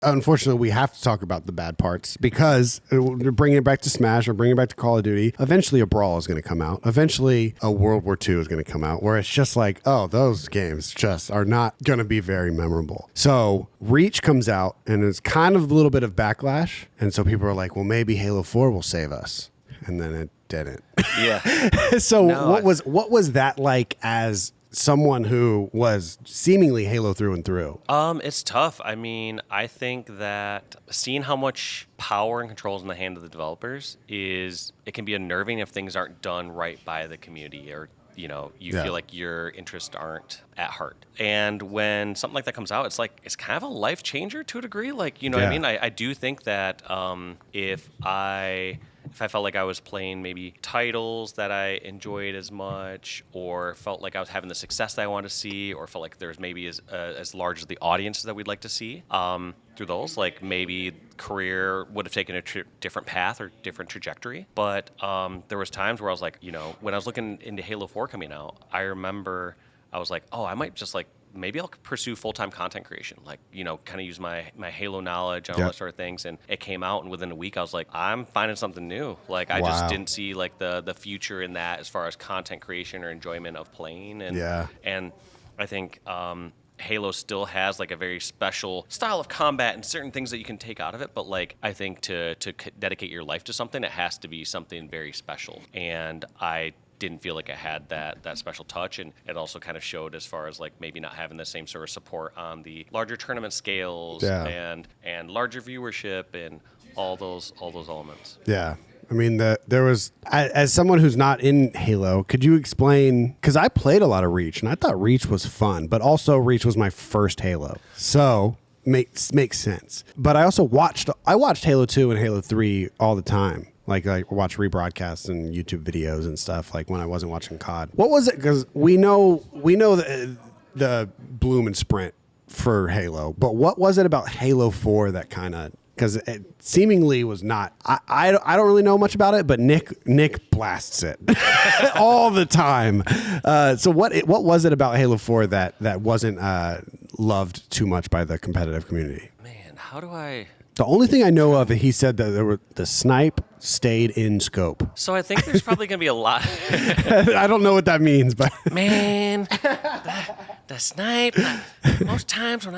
unfortunately, we have to talk about the bad parts because we're bringing it back to Smash or bringing it back to Call of Duty. Eventually, a Brawl is going to come out. Eventually, a World War II is going to come out where it's just like, oh, those games just are not going to be very memorable. So Reach comes out and it's kind of a little bit of backlash. And so people are like, well, maybe Halo 4 will save us. And then it didn't. Yeah. So what was that like as someone who was seemingly Halo through and through? It's tough. I mean, I think that seeing how much power and control is in the hand of the developers it can be unnerving if things aren't done right by the community, or you feel like your interests aren't at heart. And when something like that comes out, it's kind of a life changer to a degree. Like, what I mean? I do think that if I felt like I was playing maybe titles that I enjoyed as much, or felt like I was having the success that I wanted to see, or felt like there's maybe as large as the audience that we'd like to see through those, like maybe career would have taken a different path or different trajectory. But there was times where I was like, when I was looking into Halo 4 coming out, I remember I was like, oh, I might just maybe I'll pursue full-time content creation, kind of use my Halo knowledge and all that sort of things. And it came out, and within a week, I was like, I'm finding something new. I just didn't see the future in that as far as content creation or enjoyment of playing. And I think Halo still has a very special style of combat and certain things that you can take out of it. But I think to dedicate your life to something, it has to be something very special. And I didn't feel like I had that special touch, and it also kind of showed as far as maybe not having the same sort of support on the larger tournament scales and larger viewership and all those elements. Yeah. I mean, there was, as someone who's not in Halo, could you explain, because I played a lot of Reach and I thought Reach was fun, but also Reach was my first Halo. So makes sense. But I also watched Halo 2 and Halo 3 all the time. I watch rebroadcasts and YouTube videos and stuff, when I wasn't watching COD. What was it? Because we know the bloom and sprint for Halo, but what was it about Halo 4 that kind of, because it seemingly was not, I don't really know much about it, but Nick blasts it all the time. So what was it about Halo 4 that wasn't loved too much by the competitive community? Man, how do I... The only thing I know of, he said that the snipe stayed in scope. So I think there's probably going to be a lot. I don't know what that means, but man, the snipe. Most times when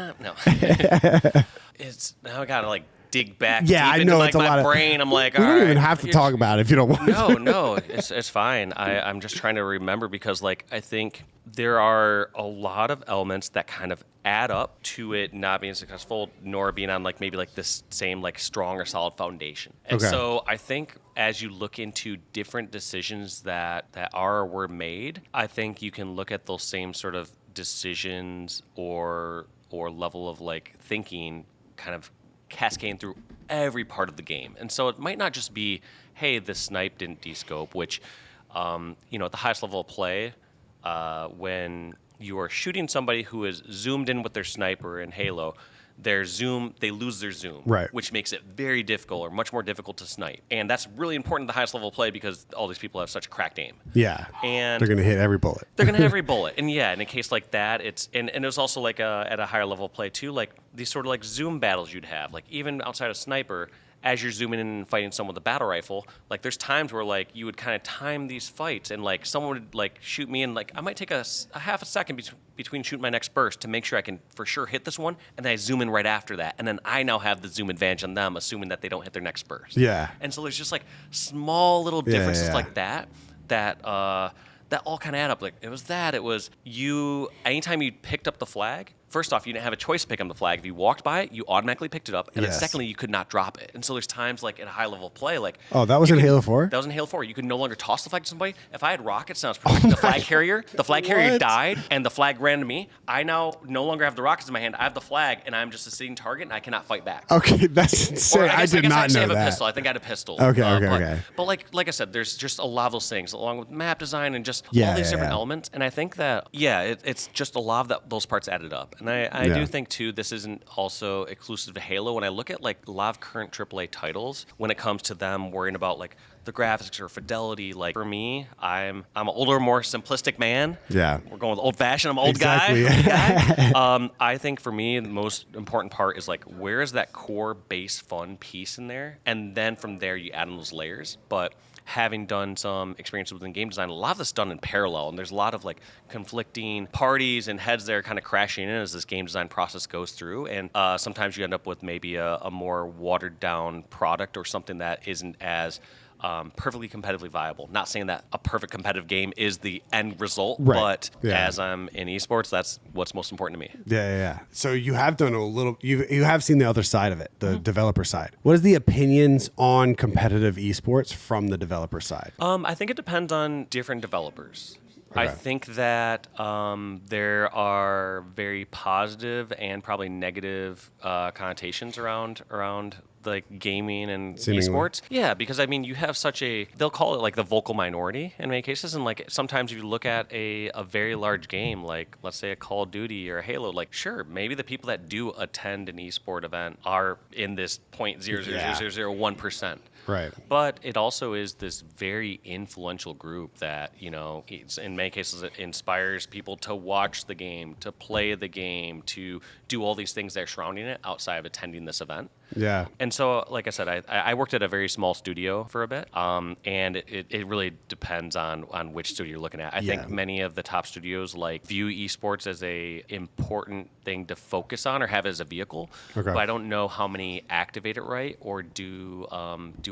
it's now I gotta dig back. Yeah, deep I know into, it's a my lot brain. I'm like, we all don't right, even have to talk about it if you don't want. No, it's fine. I'm just trying to remember because I think there are a lot of elements that kind of add up to it not being successful, nor being on maybe this same strong or solid foundation. And so I think as you look into different decisions that are or were made, I think you can look at those same sort of decisions or level of thinking kind of cascading through every part of the game. And so it might not just be, hey, the snipe didn't descope, which at the highest level of play, when you are shooting somebody who is zoomed in with their sniper in Halo, they lose their zoom, right, which makes it very difficult or much more difficult to snipe. And that's really important at the highest level of play because all these people have such cracked aim. Yeah. And they're going to hit every bullet. They're going to hit every bullet. And in a case like that, it's, and it was also at a higher level of play too, these sort of zoom battles you'd have, even outside of sniper, as you're zooming in and fighting someone with a battle rifle, there's times where you would kind of time these fights and someone would shoot me and I might take a half a second between shooting my next burst to make sure I can for sure hit this one, and then I zoom in right after that, and then I now have the zoom advantage on them, assuming that they don't hit their next burst. Yeah. And so there's just small little differences like that all kind of add up. It was you, anytime you picked up the flag, first off, you didn't have a choice to pick up the flag. If you walked by it, you automatically picked it up. And then secondly, you could not drop it. And so there's times at a high level of play, oh, that was in Halo 4? That was in Halo 4. You could no longer toss the flag to somebody. If I had rockets and I was protecting the flag carrier died and the flag ran to me, I now no longer have the rockets in my hand. I have the flag and I'm just a sitting target and I cannot fight back. Okay, that's insane. I did not know I have that. a pistol. I think I had a pistol. Okay. But like I said, there's just a lot of those things along with map design and just all these different elements. And I think that, it's just a lot of those parts added up. And I do think too, this isn't also exclusive to Halo. When I look at a lot of current AAA titles, when it comes to them worrying about the graphics or fidelity. Like for me, I'm an older, more simplistic man. Yeah. We're going with old fashioned. I'm an old Exactly. guy. I think for me, the most important part is like, where is that core base fun piece in there? And then from there, you add in those layers. But having done some experiences within game design, a lot of this is done in parallel, and there's a lot of like conflicting parties and heads that are kind of crashing in as this game design process goes through. And sometimes you end up with maybe a more watered down product or something that isn't as perfectly competitively viable. Not saying that a perfect competitive game is the end result, Right. but Yeah. as I'm in esports, that's what's most important to me. Yeah. So you have done a little. You have seen the other side of it, the Mm-hmm. developer side. What is the opinions on competitive esports from the developer side? I think it depends on different developers. I Okay. think that there are very positive and probably negative connotations around like gaming and Seemingly. esports. Yeah, because I mean, you have they'll call it like the vocal minority in many cases. And like sometimes you look at a very large game, like let's say a Call of Duty or a Halo, like sure, maybe the people that do attend an esport event are in this 0.00001%. Right. But it also is this very influential group that, in many cases it inspires people to watch the game, to play the game, to do all these things that are surrounding it outside of attending this event. Yeah. And so, like I said, I worked at a very small studio for a bit, and it really depends on which studio you're looking at. I Yeah. think many of the top studios view esports as a important thing to focus on or have as a vehicle, Okay. but I don't know how many activate it right or do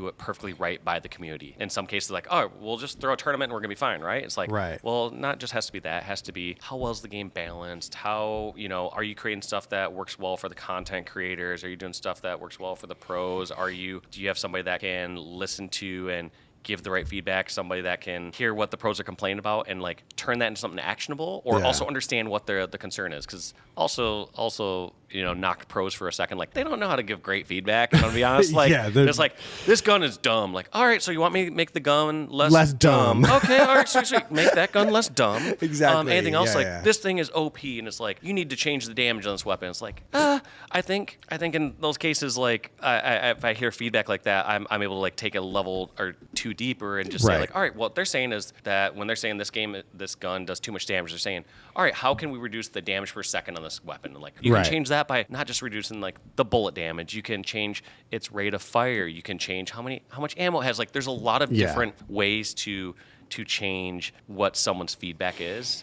it perfectly right by the community. In some cases, like, oh, we'll just throw a tournament and we're gonna be fine, right? It's like, Right. well, not just has to be that. It has to be how well is the game balanced? How are you creating stuff that works well for the content creators? Are you doing stuff that works well for the pros? Do you have somebody that can listen to and give the right feedback, somebody that can hear what the pros are complaining about and like turn that into something actionable, or Yeah. also understand what the concern is? Because also knock pros for a second, like they don't know how to give great feedback. I'm gonna be honest, like Yeah, they're- it's like this gun is dumb. Like, all right, so you want me to make the gun Less dumb. Okay, all right, sweet. Make that gun less dumb. Exactly. Anything else, Yeah, like yeah. this thing is OP, and it's like you need to change the damage on this weapon. It's like, I think in those cases, like if I hear feedback like that, I'm able to like take a level or two deeper and just say Right. like, all right, what they're saying is that when they're saying this gun does too much damage, they're saying, all right, how can we reduce the damage per second on this weapon? And like you Right. can change that by not just reducing like the bullet damage. You can change its rate of fire. You can change how much ammo it has. Like there's a lot of Yeah. different ways to change what someone's feedback is.